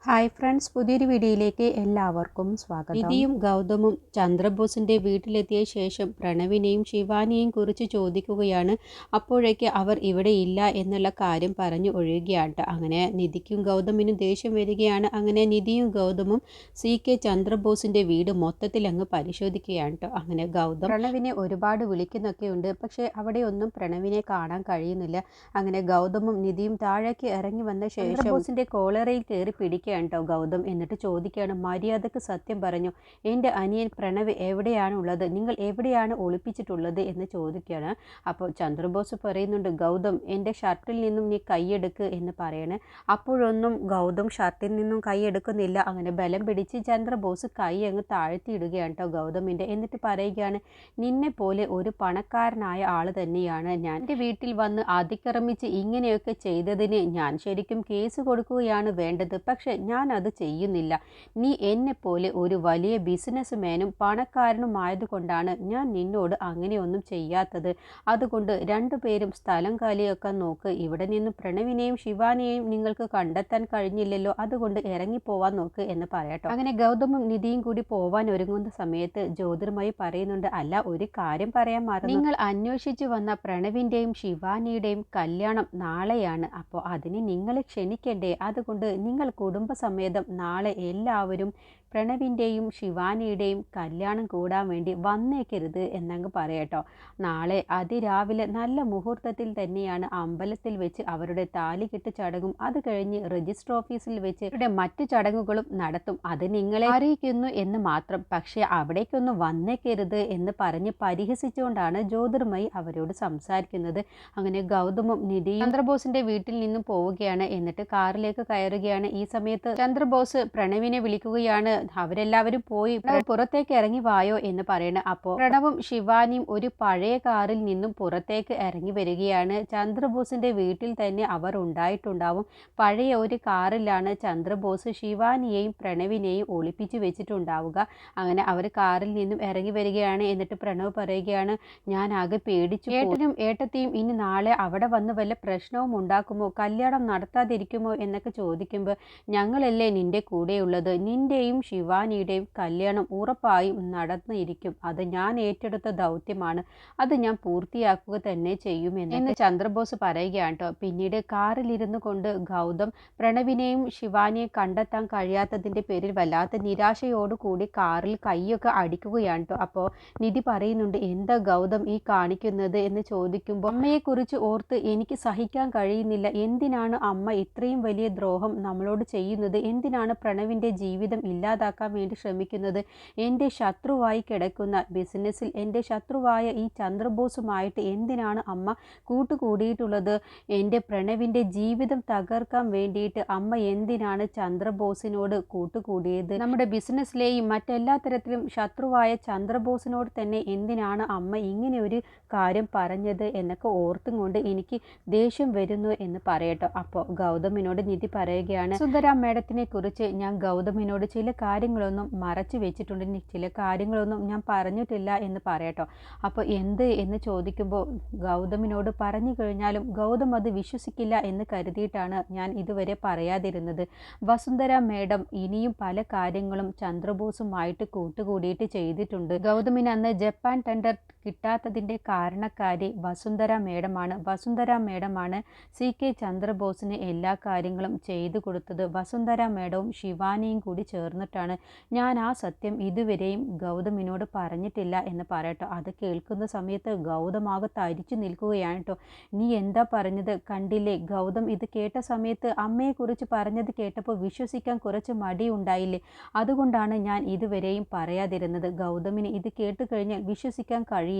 Hi friends, പുതിയൊരു വീഡിയോയിലേക്ക് എല്ലാവർക്കും സ്വാഗതം. നിധിയും ഗൗതമും ചന്ദ്രബോസിൻ്റെ വീട്ടിലെത്തിയ ശേഷം പ്രണവിനെയും ശിവാനിയെയും കുറിച്ച് ചോദിക്കുകയാണ്. അപ്പോഴേക്ക് അവർ ഇവിടെ ഇല്ല എന്നുള്ള കാര്യം പറഞ്ഞു ഒഴിയുകയാണ്. അങ്ങനെ നിധിക്കും ഗൗതമിനും ദേഷ്യം വരികയാണ്. അങ്ങനെ നിധിയും ഗൗതമും CK ചന്ദ്രബോസിൻ്റെ വീട് മൊത്തത്തിൽ അങ്ങ് പരിശോധിക്കുകയാണ്. അങ്ങനെ ഗൗതം പ്രണവിനെ ഒരുപാട് വിളിക്കുന്നൊക്കെയുണ്ട്, പക്ഷേ അവിടെ ഒന്നും പ്രണവിനെ കാണാൻ കഴിയുന്നില്ല. അങ്ങനെ ഗൗതമും നിധിയും താഴേക്ക് ഇറങ്ങി വന്ന ശേഷം ചന്ദ്രബോസിൻ്റെ കോളറയിൽ കയറി പിടിക്കുക ഗൗതം. എന്നിട്ട് ചോദിക്കുകയാണ്, മര്യാദക്ക് സത്യം പറഞ്ഞു, എൻ്റെ അനിയൻ പ്രണവ് എവിടെയാണ് ഉള്ളത്, നിങ്ങൾ എവിടെയാണ് ഒളിപ്പിച്ചിട്ടുള്ളത് എന്ന് ചോദിക്കുകയാണ്. അപ്പോൾ ചന്ദ്രബോസ് പറയുന്നുണ്ട്, ഗൗതം എൻ്റെ ഷർട്ടിൽ നിന്നും നീ കൈയെടുക്ക് എന്ന് പറയണേ. അപ്പോഴൊന്നും ഗൗതം ഷർട്ടിൽ നിന്നും കൈയെടുക്കുന്നില്ല. അങ്ങനെ ബലം പിടിച്ച് ചന്ദ്രബോസ് കൈ അങ്ങ് താഴ്ത്തിയിടുകയാണ് ഗൗതമിൻ്റെ. എന്നിട്ട് പറയുകയാണ്, നിന്നെ പോലെ ഒരു പണക്കാരനായ ആൾ തന്നെയാണ് ഞാൻ. എൻ്റെ വീട്ടിൽ വന്ന് അതിക്രമിച്ച് ഇങ്ങനെയൊക്കെ ചെയ്തതിന് ഞാൻ ശരിക്കും കേസ് കൊടുക്കുകയാണ് വേണ്ടത്, പക്ഷെ ഞാൻ അത് ചെയ്യുന്നില്ല. നീ എന്നെപ്പോലെ ഒരു വലിയ ബിസിനസ്മാനും പണക്കാരനുമായതുകൊണ്ടാണ് ഞാൻ നിന്നോട് അങ്ങനെയൊന്നും ചെയ്യാത്തത്. അതുകൊണ്ട് രണ്ടുപേരും സ്ഥലം കാലിയൊക്കെ നോക്ക്. ഇവിടെ നിന്ന് പ്രണവിനെയും ശിവാനിയെയും നിങ്ങൾക്ക് കണ്ടെത്താൻ കഴിഞ്ഞില്ലല്ലോ, അതുകൊണ്ട് ഇറങ്ങിപ്പോവാൻ നോക്ക് എന്ന് പറയട്ടോ. അങ്ങനെ ഗൗതമും നിധിയും കൂടി പോവാൻ ഒരുങ്ങുന്ന സമയത്ത് ജ്യോതിർമയി പറയുന്നുണ്ട്, അല്ല, ഒരു കാര്യം പറയാൻ മറന്നു. നിങ്ങൾ അന്വേഷിച്ചു വന്ന പ്രണവിൻ്റെയും ശിവാനിയുടെയും കല്യാണം നാളെയാണ്. അപ്പോൾ അതിന് നിങ്ങളെ ക്ഷണിക്കണ്ടേ? അതുകൊണ്ട് നിങ്ങൾ കുടുംബസമേതം നാളെ എല്ലാവരും പ്രണവിൻ്റെയും ശിവാനിയുടെയും കല്യാണം കൂടാൻ വേണ്ടി വന്നേക്കരുത് എന്നങ്ങ് പറയട്ടോ. നാളെ അതിരാവിലെ നല്ല മുഹൂർത്തത്തിൽ തന്നെയാണ് അമ്പലത്തിൽ വെച്ച് അവരുടെ താലികെട്ട് ചടങ്ങും അത് കഴിഞ്ഞ് രജിസ്റ്റർ ഓഫീസിൽ വെച്ച് അവരുടെ മറ്റു ചടങ്ങുകളും നടത്തും. അത് നിങ്ങളെ അറിയിക്കുന്നു എന്ന് മാത്രം, പക്ഷേ അവിടേക്കൊന്നും വന്നേക്കരുത് എന്ന് പറഞ്ഞ് പരിഹസിച്ചുകൊണ്ടാണ് ജ്യോതിർമയി അവരോട് സംസാരിക്കുന്നത്. അങ്ങനെ ഗൗതമും നിധിയും ചന്ദ്രബോസിന്റെ വീട്ടിൽ നിന്നും പോവുകയാണ്. എന്നിട്ട് കാറിലേക്ക് കയറുകയാണ്. ഈ സമയത്ത് ചന്ദ്രബോസ് പ്രണവിനെ വിളിക്കുകയാണ്. അവരെല്ലാവരും പോയി പുറത്തേക്ക് ഇറങ്ങി വായോ എന്ന് പറയണം. അപ്പോൾ പ്രണവും ശിവാനിയും ഒരു പഴയ കാറിൽ നിന്നും പുറത്തേക്ക് ഇറങ്ങി വരികയാണ്. ചന്ദ്രബോസിന്റെ വീട്ടിൽ തന്നെ അവർ ഉണ്ടായിട്ടുണ്ടാവും. പഴയ ഒരു കാറിലാണ് ചന്ദ്രബോസ് ശിവാനിയെയും പ്രണവിനെയും ഒളിപ്പിച്ചു വെച്ചിട്ടുണ്ടാവുക. അങ്ങനെ അവർ കാറിൽ നിന്നും ഇറങ്ങി വരികയാണ്. എന്നിട്ട് പ്രണവ് പറയുകയാണ്, ഞാൻ ആകെ പേടിച്ചു. ഏട്ടനും ഏട്ടത്തിയും ഇനി നാളെ അവിടെ വന്ന് വല്ല പ്രശ്നവും ഉണ്ടാക്കുമോ, കല്യാണം നടത്താതിരിക്കുമോ എന്നൊക്കെ ചോദിക്കുമ്പോൾ, ഞങ്ങളല്ലേ നിന്റെ കൂടെയുള്ളത്, നിന്റെയും ശിവാനിയുടെയും കല്യാണം ഉറപ്പായും നടന്നിരിക്കും. അത് ഞാൻ ഏറ്റെടുത്ത ദൗത്യമാണ്, അത് ഞാൻ പൂർത്തിയാക്കുക തന്നെ ചെയ്യുമെന്ന് ചന്ദ്രബോസ് പറയുകയാണ് കേട്ടോ. പിന്നീട് കാറിലിരുന്നു കൊണ്ട് ഗൗതം പ്രണവിനെയും ശിവാനിയെയും കണ്ടെത്താൻ കഴിയാത്തതിൻ്റെ പേരിൽ വല്ലാത്ത നിരാശയോടുകൂടി കാറിൽ കൈയൊക്കെ അടിക്കുകയാണ് കേട്ടോ. അപ്പോൾ നിധി പറയുന്നുണ്ട്, എന്താ ഗൗതം ഈ കാണിക്കുന്നത് എന്ന് ചോദിക്കുമ്പോൾ, അമ്മയെക്കുറിച്ച് ഓർത്ത് എനിക്ക് സഹിക്കാൻ കഴിയുന്നില്ല. എന്തിനാണ് അമ്മ ഇത്രയും വലിയ ദ്രോഹം നമ്മളോട് ചെയ്യുന്നത്? എന്തിനാണ് പ്രണവിൻ്റെ ജീവിതം ഇല്ലാതാക്കാൻ വേണ്ടി ശ്രമിക്കുന്നത്? എൻ്റെ ശത്രുവായി കിടക്കുന്ന ബിസിനസ്സിൽ എൻ്റെ ശത്രുവായ ഈ ചന്ദ്രബോസുമായിട്ട് എന്തിനാണ് അമ്മ കൂട്ടുകൂടിയിട്ടുള്ളത്? എൻ്റെ പ്രണവിൻ്റെ ജീവിതം തകർക്കാൻ വേണ്ടിയിട്ട് അമ്മ എന്തിനാണ് ചന്ദ്രബോസിനോട് കൂട്ടുകൂടിയത്? നമ്മുടെ ബിസിനസ്സിലെയും മറ്റെല്ലാ തരത്തിലും ശത്രുവായ ചന്ദ്രബോസിനോട് തന്നെ എന്തിനാണ് അമ്മ ഇങ്ങനെ ഒരു കാര്യം പറഞ്ഞത് എന്നൊക്കെ ഓർത്തും കൊണ്ട് എനിക്ക് ദേഷ്യം വരുന്നു എന്ന് പറയട്ടോ. അപ്പോൾ ഗൗതമിനോട് നിധി പറയുകയാണ്, സുന്ദര മേഡത്തിനെ കുറിച്ച് ഞാൻ ഗൗതമിനോട് ചില കാര്യങ്ങളൊന്നും മറച്ചു വെച്ചിട്ടുണ്ട്, ചില കാര്യങ്ങളൊന്നും ഞാൻ പറഞ്ഞിട്ടില്ല എന്ന് പറയട്ടോ. അപ്പോൾ എന്ത് എന്ന് ചോദിക്കുമ്പോൾ, ഗൗതമിനോട് പറഞ്ഞു കഴിഞ്ഞാലും ഗൗതം അത് വിശ്വസിക്കില്ല എന്ന് കരുതിയിട്ടാണ് ഞാൻ ഇതുവരെ പറയാതിരുന്നത്. വസുന്ധര മേഡം ഇനിയും പല കാര്യങ്ങളും ചന്ദ്രബോസുമായിട്ട് കൂട്ടുകൂടിയിട്ട് ചെയ്തിട്ടുണ്ട്. ഗൗതമിന് അന്ന് ജപ്പാൻ ടെൻഡർ കിട്ടാത്തതിൻ്റെ കാരണക്കാരി വസുന്ധര മേഡമാണ്. വസുന്ധര മേഡമാണ് CK ചന്ദ്രബോസിന് എല്ലാ കാര്യങ്ങളും ചെയ്തു കൊടുത്തത്. വസുന്ധര മേഡവും ശിവാനിയും കൂടി ചേർന്നിട്ടാണ്. ഞാൻ ആ സത്യം ഇതുവരെയും ഗൗതമിനോട് പറഞ്ഞിട്ടില്ല എന്ന് പറയട്ടോ. അത് കേൾക്കുന്ന സമയത്ത് ഗൗതമാകെ തരിച്ചു നിൽക്കുകയാണ് കേട്ടോ. നീ എന്താ പറഞ്ഞത്? കണ്ടില്ലേ? ഗൗതം ഇത് കേട്ട സമയത്ത് അമ്മയെക്കുറിച്ച് പറഞ്ഞത് കേട്ടപ്പോൾ വിശ്വസിക്കാൻ കുറച്ച് മടിയുണ്ടായില്ലേ? അതുകൊണ്ടാണ് ഞാൻ ഇതുവരെയും പറയാതിരുന്നത്. ഗൗതമിന് ഇത് കേട്ട് കഴിഞ്ഞാൽ വിശ്വസിക്കാൻ കഴിയില്ല.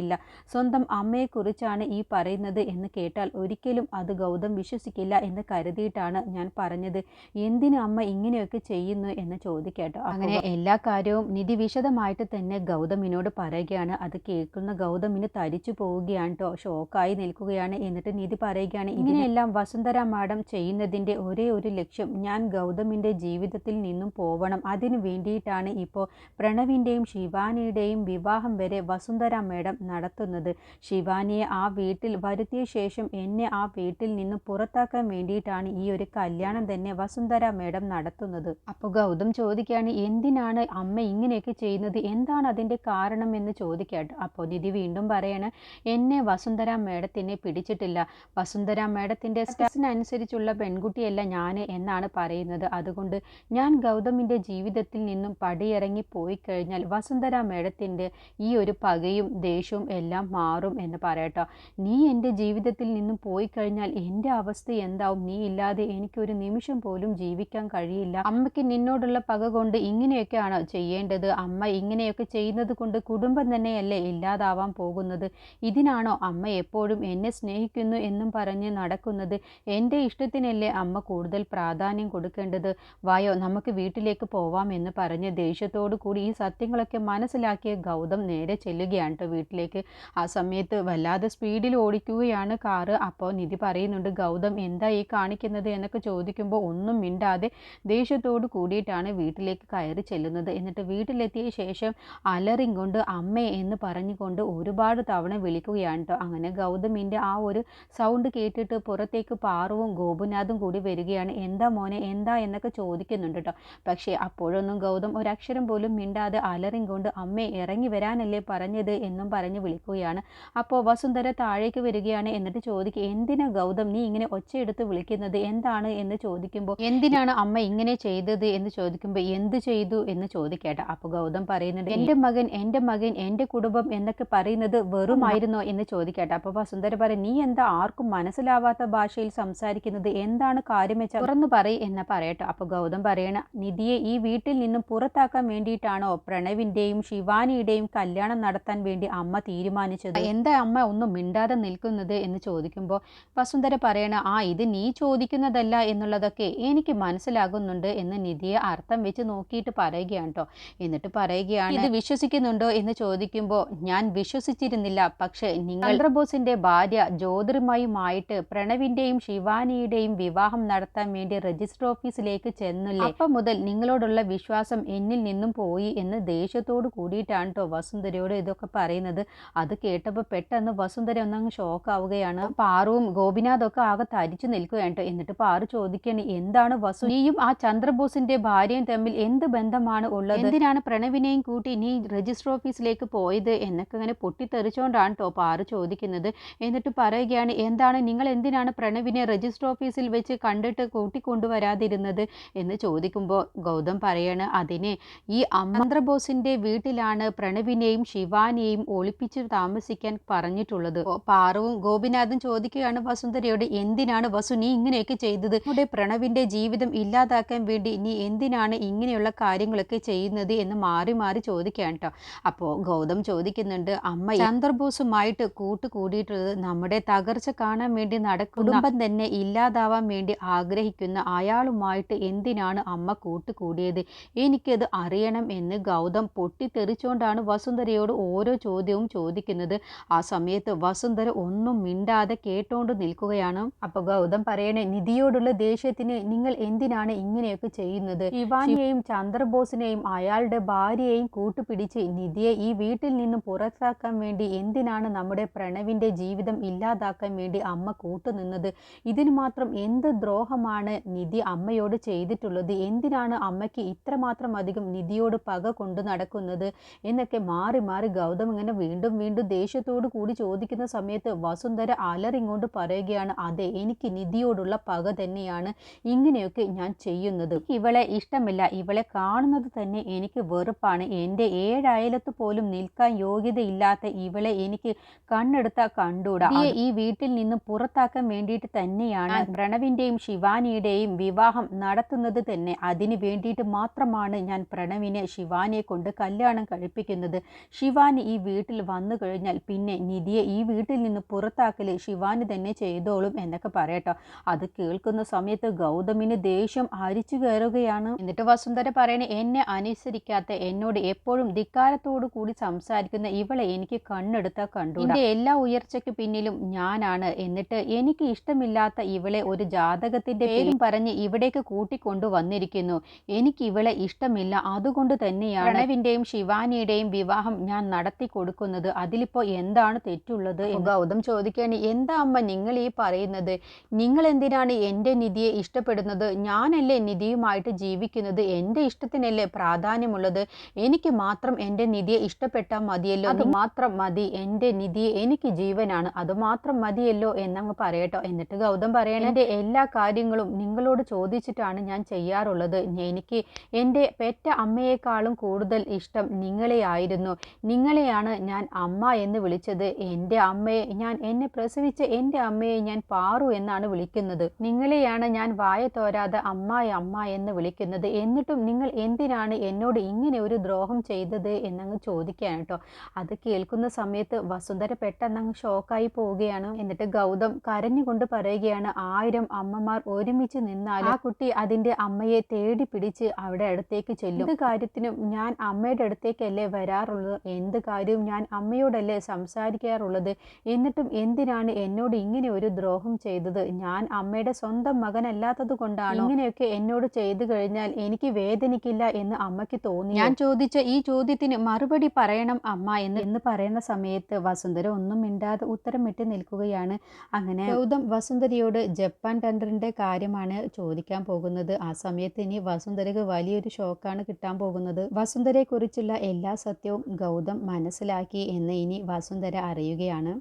സ്വന്തം അമ്മയെക്കുറിച്ചാണ് ഈ പറയുന്നത് എന്ന് കേട്ടാൽ ഒരിക്കലും അത് ഗൗതം വിശ്വസിക്കില്ല എന്ന് കരുതിയിട്ടാണ് ഞാൻ പറഞ്ഞത്. എന്തിന് അമ്മ ഇങ്ങനെയൊക്കെ ചെയ്യുന്നു എന്ന് ചോദിക്കട്ടോ. അങ്ങനെ എല്ലാ കാര്യവും നിധി വിശദമായിട്ട് തന്നെ ഗൗതമിനോട് പറയുകയാണ്. അത് കേൾക്കുന്ന ഗൗതമിന് തരിച്ചു പോവുകയാണ് കേട്ടോ, ഷോക്കായി നിൽക്കുകയാണ്. എന്നിട്ട് നിധി പറയുകയാണ്, ഇങ്ങനെയെല്ലാം വസുന്ധര മാഡം ചെയ്യുന്നതിൻ്റെ ഒരേ ഒരു ലക്ഷ്യം ഞാൻ ഗൗതമിൻ്റെ ജീവിതത്തിൽ നിന്നും പോവണം. അതിനു വേണ്ടിയിട്ടാണ് ഇപ്പോൾ പ്രണവിൻ്റെയും ശിവാനിയുടെയും വിവാഹം വരെ വസുന്ധര മാഡം നടത്തുന്നത്. ശിവാനിയെ ആ വീട്ടിൽ വരുത്തിയ ശേഷം എന്നെ ആ വീട്ടിൽ നിന്നും പുറത്താക്കാൻ വേണ്ടിയിട്ടാണ് ഈ ഒരു കല്യാണം തന്നെ വസുന്ധര മാഡം നടത്തുന്നത്. അപ്പോൾ ഗൗതം ചോദിക്കുകയാണ്, എന്തിനാണ് അമ്മ ഇങ്ങനെയൊക്കെ ചെയ്യുന്നത്, എന്താണ് അതിൻ്റെ കാരണം എന്ന് ചോദിക്കാട്ടോ. അപ്പോൾ നിധി വീണ്ടും പറയാണ്, എന്നെ വസുന്ധര മാഡത്തിനെ പിടിച്ചിട്ടില്ല. വസുന്ധര മാഡത്തിൻ്റെ സ്റ്റാറ്റസിനനുസരിച്ചുള്ള പെൺകുട്ടിയല്ല ഞാൻ എന്നാണ് പറയുന്നത്. അതുകൊണ്ട് ഞാൻ ഗൗതമിൻ്റെ ജീവിതത്തിൽ നിന്നും പടിയിറങ്ങി പോയി കഴിഞ്ഞാൽ വസുന്ധര മാഡത്തിൻ്റെ ഈ ഒരു പകയും ദേഷ്യവും എല്ലാം മാറും എന്ന് പറയട്ടോ. നീ എൻ്റെ ജീവിതത്തിൽ നിന്നും പോയി കഴിഞ്ഞാൽ എൻ്റെ അവസ്ഥ എന്താവും? നീ ഇല്ലാതെ എനിക്കൊരു നിമിഷം പോലും ജീവിക്കാൻ കഴിയില്ല. അമ്മയ്ക്ക് നിന്നോടുള്ള പക കൊണ്ട് ഇങ്ങനെയൊക്കെയാണോ ചെയ്യേണ്ടത്? അമ്മ ഇങ്ങനെയൊക്കെ ചെയ്യുന്നത് കൊണ്ട് കുടുംബം തന്നെയല്ലേ ഇല്ലാതാവാൻ പോകുന്നത്? ഇതിനാണോ അമ്മ എപ്പോഴും എന്നെ സ്നേഹിക്കുന്നു എന്നും പറഞ്ഞ് നടക്കുന്നത്? എൻ്റെ ഇഷ്ടത്തിനല്ലേ അമ്മ കൂടുതൽ പ്രാധാന്യം കൊടുക്കേണ്ടത്? വായോ നമുക്ക് വീട്ടിലേക്ക് പോവാം എന്ന് പറഞ്ഞ് ദേഷ്യത്തോടു കൂടി ഈ സത്യങ്ങളൊക്കെ മനസ്സിലാക്കിയ ഗൗതം നേരെ ചെല്ലുകയാണ് കേട്ടോ വീട്ടിലേക്ക്. ആ സമയത്ത് വല്ലാതെ സ്പീഡിൽ ഓടിക്കുകയാണ് കാറ്. അപ്പോൾ നിധി പറയുന്നുണ്ട്, ഗൗതം എന്താ ഈ കാണിക്കുന്നത് എന്നൊക്കെ ചോദിക്കുമ്പോൾ ഒന്നും മിണ്ടാതെ ദേഷ്യത്തോട് കൂടിയിട്ടാണ് വീട്ടിലേക്ക് കയറി ചെല്ലുന്നത്. എന്നിട്ട് വീട്ടിലെത്തിയ ശേഷം അലറിങ്കൊണ്ട് അമ്മേ എന്ന് പറഞ്ഞുകൊണ്ട് ഒരുപാട് തവണ വിളിക്കുകയാണ് കേട്ടോ. അങ്ങനെ ഗൗതമിൻ്റെ ആ ഒരു സൗണ്ട് കേട്ടിട്ട് പുറത്തേക്ക് പാറുവും ഗോപിനാഥും കൂടി വരികയാണ്. എന്താ മോനെ എന്താ എന്നൊക്കെ ചോദിക്കുന്നുണ്ട് കേട്ടോ. പക്ഷേ അപ്പോഴൊന്നും ഗൗതം ഒരക്ഷരം പോലും മിണ്ടാതെ അലറിങ്കൊണ്ട് അമ്മേ ഇറങ്ങി വരാനല്ലേ പറഞ്ഞത് എന്നും പറഞ്ഞ് വിളിക്കുകയാണ്. അപ്പോൾ വസുന്ധര താഴേക്ക് വരികയാണ്. എന്നിട്ട് ചോദിക്കുക, എന്തിനാ ഗൗതം നീ ഇങ്ങനെ ഒച്ചയെടുത്ത് വിളിക്കുന്നത്, എന്താണ് എന്ന് ചോദിക്കുമ്പോൾ, എന്തിനാണ് അമ്മ ഇങ്ങനെ ചെയ്തത് എന്ന് ചോദിക്കുമ്പോൾ, എന്ത് ചെയ്തു എന്ന് ചോദിക്കട്ടെ. അപ്പോൾ ഗൗതം പറയുന്നുണ്ട്, എൻ്റെ മകൻ എൻ്റെ കുടുംബം എന്നൊക്കെ പറയുന്നത് വെറുമായിരുന്നോ എന്ന് ചോദിക്കട്ടെ. അപ്പോൾ വസുന്ധര പറയും, നീ എന്താ ആർക്കും മനസ്സിലാവാത്ത ഭാഷയിൽ സംസാരിക്കുന്നത്, എന്താണ് കാര്യം വെച്ചാൽ തുറന്നു പറയും എന്ന് പറയട്ടെ. അപ്പോൾ ഗൗതം പറയണ, നിധിയെ ഈ വീട്ടിൽ നിന്നും പുറത്താക്കാൻ വേണ്ടിയിട്ടാണോ പ്രണവിൻ്റെയും ശിവാനിയുടെയും കല്യാണം നടത്താൻ വേണ്ടി അമ്മ തീരുമാനിച്ചത്? എന്താ അമ്മ ഒന്നും മിണ്ടാതെ നിൽക്കുന്നത് എന്ന് ചോദിക്കുമ്പോൾ വസുന്ധര പറയണ, ഇത് നീ ചോദിക്കുന്നതല്ല എന്നുള്ളതൊക്കെ എനിക്ക് മനസ്സിലാകുന്നുണ്ട് എന്ന് നിധിയെ അർത്ഥം വെച്ച് നോക്കിയിട്ട് പറയുകയാണ് കേട്ടോ. എന്നിട്ട് പറയുകയാണ്, ഇത് വിശ്വസിക്കുന്നുണ്ടോ എന്ന് ചോദിക്കുമ്പോൾ, ഞാൻ വിശ്വസിച്ചിരുന്നില്ല, പക്ഷേ നിങ്ങൾ ചന്ദ്രബോസിന്റെ ഭാര്യ ജ്യോതിർമയുമായിട്ട് പ്രണവിന്റെയും ശിവാനിയുടെയും വിവാഹം നടത്താൻ വേണ്ടി രജിസ്റ്റർ ഓഫീസിലേക്ക് ചെന്നില്ലേ, അപ്പം മുതൽ നിങ്ങളോടുള്ള വിശ്വാസം എന്നിൽ നിന്നും പോയി എന്ന് ദേഷ്യത്തോട് കൂടിയിട്ടാണ് കേട്ടോ വസുന്ധരയോട് ഇതൊക്കെ പറയുന്നത്. അത് കേട്ടപ്പോൾ പെട്ടെന്ന് വസുന്ധര ഒന്നങ്ങ് ഷോക്കാവുകയാണ്. പാറുവും ഗോപിനാഥൊക്കെ ആകെ തരിച്ചു നിൽക്കുകയാണ് കേട്ടോ. എന്നിട്ട് പാറു ചോദിക്കുകയാണ്, എന്താണ് വസു, നീയും ആ ചന്ദ്രബോസിന്റെ ഭാര്യയും തമ്മിൽ എന്ത് ബന്ധമാണ് ഉള്ളത്? എന്തിനാണ് പ്രണവിനെയും കൂട്ടി നീ രജിസ്റ്റർ ഓഫീസിലേക്ക് പോയത് എന്നൊക്കെ ഇങ്ങനെ പൊട്ടിത്തെറിച്ചുകൊണ്ടാണ് കേട്ടോ പാറു ചോദിക്കുന്നത്. എന്നിട്ട് പറയുകയാണ്, എന്താണ് നിങ്ങൾ എന്തിനാണ് പ്രണവിനെ രജിസ്റ്റർ ഓഫീസിൽ വെച്ച് കണ്ടിട്ട് കൂട്ടിക്കൊണ്ടുവരാതിരുന്നത് എന്ന് ചോദിക്കുമ്പോൾ ഗൗതം പറയാണ്, അതിനെ ഈ ചന്ദ്രബോസിന്റെ വീട്ടിലാണ് പ്രണവിനെയും ശിവാനിയെയും ഒളിപ്പിച്ച് താമസിക്കാൻ പറഞ്ഞിട്ടുള്ളത്. പാറുവും ഗോപിനാഥും ചോദിക്കുകയാണ് വസുന്ധരയോട്, എന്തിനാണ് വസു നീ ഇങ്ങനെയൊക്കെ ചെയ്തത്? നമ്മുടെ പ്രണവിന്റെ ജീവിതം ഇല്ലാതാക്കാൻ വേണ്ടി നീ എന്തിനാണ് ഇങ്ങനെയുള്ള കാര്യങ്ങളൊക്കെ ചെയ്യുന്നത് എന്ന് മാറി മാറി ചോദിക്കുകയാണ് കേട്ടോ. അപ്പോൾ ഗൗതം ചോദിക്കുന്നുണ്ട്, അമ്മ ചന്ദ്രബോസുമായിട്ട് കൂട്ടുകൂടിയിട്ടുള്ളത് നമ്മുടെ തകർച്ച കാണാൻ വേണ്ടി നടക്കുന്ന കുടുംബം തന്നെ ഇല്ലാതാവാൻ വേണ്ടി ആഗ്രഹിക്കുന്ന അയാളുമായിട്ട് എന്തിനാണ് അമ്മ കൂട്ടുകൂടിയത്? എനിക്കത് അറിയണം എന്ന് ഗൗതം പൊട്ടിത്തെറിച്ചുകൊണ്ടാണ് വസുന്ധരയോട് ഓരോ ചോദ്യവും ചോദിക്കുന്നത്. ആ സമയത്ത് വസുന്ധര ഒന്നും മിണ്ടാതെ കേട്ടോണ്ട് നിൽക്കുകയാണ്. അപ്പോൾ ഗൗതം പറയണേ, നിധിയോടുള്ള ദേഷ്യത്തിന് നിങ്ങൾ എന്തിനാണ് ഇങ്ങനെയൊക്കെ ചെയ്യുന്നത്? ശിവാനിയെയും ചന്ദ്രബോസിനെയും അയാളുടെ ഭാര്യയെയും കൂട്ടുപിടിച്ച് നിധിയെ ഈ വീട്ടിൽ നിന്നും പുറത്താക്കാൻ വേണ്ടി എന്തിനാണ് നമ്മുടെ പ്രണവിന്റെ ജീവിതം ഇല്ലാതാക്കാൻ വേണ്ടി അമ്മ കൂട്ടുനിന്നത്? ഇതിന് മാത്രം എന്ത് ദ്രോഹമാണ് നിധി അമ്മയോട് ചെയ്തിട്ടുള്ളത്? എന്തിനാണ് അമ്മയ്ക്ക് ഇത്രമാത്രം അധികം നിധിയോട് പക കൊണ്ടു നടക്കുന്നത് എന്നൊക്കെ മാറി മാറി ഗൗതം ഇങ്ങനെ വീണ്ടും വീണ്ടും ദേഷ്യത്തോടു കൂടി ചോദിക്കുന്ന സമയത്ത് വസുന്ധര അലറിങ്ങോട്ട് പറയുകയാണ്, അതെ എനിക്ക് നിധിയോടുള്ള പക തന്നെയാണ് ഇങ്ങനെയൊക്കെ ഞാൻ ചെയ്യുന്നത്. ഇവളെ ഇഷ്ടമില്ല, ഇവളെ കാണുന്നത് തന്നെ എനിക്ക് വെറുപ്പാണ്. എൻ്റെ ഏഴയലത്ത് പോലും നിൽക്കാൻ യോഗ്യതയില്ലാത്ത ഇവളെ എനിക്ക് കണ്ണെടുത്താൽ കണ്ടൂടാ. ഈ വീട്ടിൽ നിന്നും പുറത്താക്കാൻ വേണ്ടിയിട്ട് തന്നെയാണ് പ്രണവിന്റെയും ശിവാനിയുടെയും വിവാഹം നടത്തുന്നത് തന്നെ. അതിന് വേണ്ടിയിട്ട് മാത്രമാണ് ഞാൻ പ്രണവിനെ ശിവാനിയെ കൊണ്ട് കല്യാണം കഴിപ്പിക്കുന്നത്. ശിവാനി ഈ വീട്ടിൽ വന്നു കഴിഞ്ഞാൽ പിന്നെ നിധിയെ ഈ വീട്ടിൽ നിന്ന് പുറത്താക്കല് ശിവാനി തന്നെ ചെയ്തോളും എന്നൊക്കെ പറയട്ടോ. അത് കേൾക്കുന്ന സമയത്ത് ഗൗതമിന് ദേഷ്യം അരിച്ചു കയറുകയാണ്. എന്നിട്ട് വസുന്ധര പറയണേ, എന്നെ അനുസരിക്കാത്ത, എന്നോട് എപ്പോഴും ധിക്കാരത്തോടു കൂടി സംസാരിക്കുന്ന ഇവളെ എനിക്ക് കണ്ണെടുത്താൽ കണ്ടു. എൻ്റെ എല്ലാ ഉയർച്ചയ്ക്ക് പിന്നിലും ഞാനാണ്. എന്നിട്ട് എനിക്ക് ഇഷ്ടമില്ലാത്ത ഇവളെ ഒരു ജാതകത്തിൻ്റെ പേരും പറഞ്ഞ് ഇവിടേക്ക് കൂട്ടിക്കൊണ്ടു വന്നിരിക്കുന്നു. എനിക്ക് ഇവളെ ഇഷ്ടമില്ല. അതുകൊണ്ട് തന്നെയാണ് പ്രണവിൻ്റെയും ശിവാനിയുടെയും വിവാഹം ഞാൻ നടത്തി കൊടുക്കുന്നത്. അതിലിപ്പോൾ എന്താണ് തെറ്റുള്ളത്? ഗൗതം ചോദിക്കുകയാണ്, എന്താ അമ്മ നിങ്ങൾ ഈ പറയുന്നത്? നിങ്ങൾ എന്തിനാണ് എൻ്റെ നിധിയെ ഇഷ്ടപ്പെടുന്നത്? ഞാനല്ലേ നിധിയുമായിട്ട് ജീവിക്കുന്നത്. എൻ്റെ ഇഷ്ടത്തിനല്ലേ പ്രാധാന്യമുള്ളത്. എനിക്ക് മാത്രം എൻ്റെ നിധിയെ ഇഷ്ടപ്പെട്ടാൽ മതിയല്ലോ. അത് മാത്രം മതി. എൻ്റെ നിധിയെ എനിക്ക് ജീവനാണ്. അതുമാത്രം മതിയല്ലോ എന്നങ്ങ് പറയട്ടോ. എന്നിട്ട് ഗൗതം പറയണേ, എൻ്റെ എല്ലാ കാര്യങ്ങളും നിങ്ങളോട് ചോദിച്ചിട്ടാണ് ഞാൻ ചെയ്യാറുള്ളത്. എനിക്ക് എൻ്റെ പെറ്റ അമ്മയെക്കാളും കൂടുതൽ ഇഷ്ടം നിങ്ങളെയായിരുന്നു. നിങ്ങളെയാണ് ഞാൻ അമ്മ എന്ന് വിളിച്ചത്. എൻ്റെ അമ്മയെ എന്നെ പ്രസവിച്ച എൻ്റെ അമ്മയെ ഞാൻ പാറു എന്നാണ് വിളിക്കുന്നത്. നിങ്ങളെയാണ് ഞാൻ വായ തോരാതെ അമ്മ എന്ന് വിളിക്കുന്നത്. എന്നിട്ടും നിങ്ങൾ എന്തിനാണ് എന്നോട് ഇങ്ങനെ ഒരു ദ്രോഹം ചെയ്തത് എന്നങ്ങ് ചോദിക്കുകയാണ് കേട്ടോ. അത് കേൾക്കുന്ന സമയത്ത് വസുന്ധര പെട്ടെന്ന് അങ്ങ് ഷോക്കായി പോവുകയാണ്. എന്നിട്ട് ഗൗതം കരഞ്ഞുകൊണ്ട് പറയുകയാണ്, 1000 അമ്മമാർ ഒരുമിച്ച് നിന്നാൽ ആ കുട്ടി അതിൻ്റെ അമ്മയെ തേടി പിടിച്ച് അവിടെ അടുത്തേക്ക് ചെല്ലും. എന്ത് കാര്യത്തിനും ഞാൻ അമ്മയുടെ അടുത്തേക്കല്ലേ വരാറുള്ളത്. എന്ത് കാര്യവും ഞാൻ അമ്മയോടല്ലേ സംസാരിക്കാറുള്ളത്. എന്നിട്ടും എന്തിനാണ് എന്നോട് ഇങ്ങനെ ഒരു ദ്രോഹം ചെയ്തത്? ഞാൻ അമ്മയുടെ സ്വന്തം മകനല്ലാത്തത് കൊണ്ടാണ് ഇങ്ങനെയൊക്കെ എന്നോട് ചെയ്തു കഴിഞ്ഞാൽ എനിക്ക് വേദനിക്കില്ല എന്ന് അമ്മയ്ക്ക് തോന്നി. ഞാൻ ചോദിച്ച ഈ ചോദ്യത്തിന് മറുപടി പറയണം അമ്മ എന്ന് പറയുന്ന സമയത്ത് വസുന്ധര ഒന്നും മിണ്ടാതെ ഉത്തരമിട്ട് നിൽക്കുകയാണ്. അങ്ങനെ ഗൗതം വസുന്ധരയോട് ജപ്പാൻ ടെൻഡറിൻ്റെ കാര്യമാണ് ചോദിക്കാൻ പോകുന്നത്. ആ സമയത്ത് ഇനി വസുന്ധരക്ക് വലിയൊരു ഷോക്കാണ് കിട്ടാൻ പോകുന്നത്. വസുന്ധരയെക്കുറിച്ചുള്ള എല്ലാ സത്യവും ഗൗതം മനസ്സിലാക്കി എന്ന് ഇനി വസുന്ധര അറിയുകയാണ്.